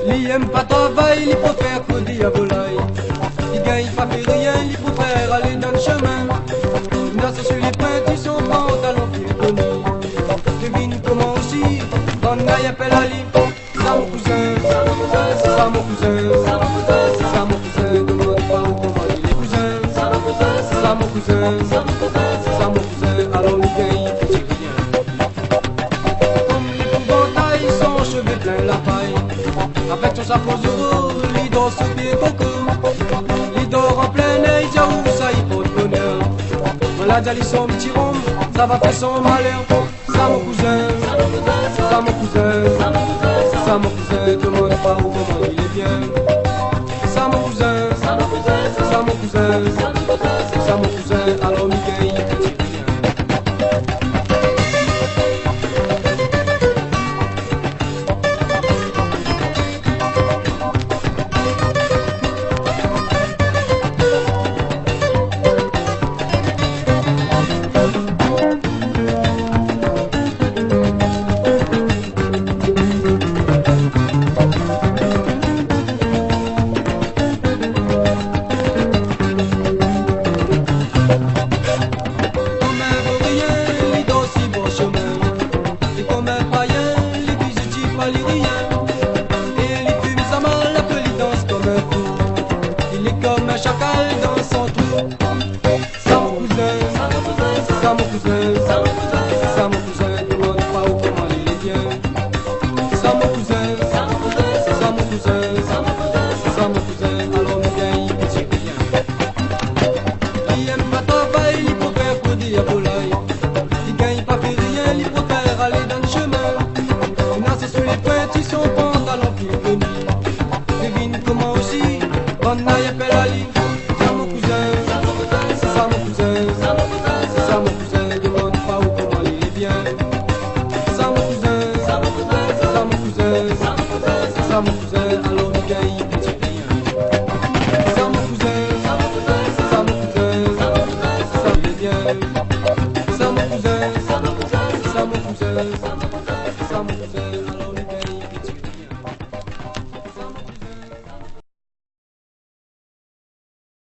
Il aime pas travailler, il préfère que diabolaille. Il gagne pas fait rien, il préfère aller dans le chemin. Nasse sur les pointes, son pantalon qu'il connaît. Devine comment aussi, on aille appelle Ali. Ça mon cousin, ça mon cousin, ça mon cousin, ça mon cousin, demande pas où comment il est cousin. Ça mon cousin, ça mon cousin, ça mon cousin, alors il gagne petit rien. Comme l'épouvantail, son cheveu plein la paille. Avec son chapeau zéro, il dort sous pied coco. Il dort en plein air, où ça il faut de bonheur. Voilà Djali son petit rhum, ça va faire son malheur. Ça mon cousin, ça mon cousin, ça mon cousin, demande pas où comment il est bien. Ça mon cousin, ça mon cousin, ça mon cousin, alors il gagne petit rien. Comme un chacal dans son trou. Ça mon cousin, ça mon cousin, ça mon cousin, demande pas où comment il est bien. Ça mon cousin, ça mon cousin, ça mon cousin, alors il gagne petit rien. Il aime pas travailler, il préfère pour diabolaille. Il gagne pas fait rien, il préfère aller dans le chemin. Il nasse sur les pointes, son pantalon qui est venu. Devine comment aussi, on aille appelle Ali. Ça mon cousin, ça mon cousin, ça mon cousin, demande pas où comment il est bien. Ça mon cousin, ça mon cousin, ça mon cousin, alors il gagne petit rien. Ça mon cousin, ça mon cousin, ça il est bien. Ça mon cousin, ça mon cousin.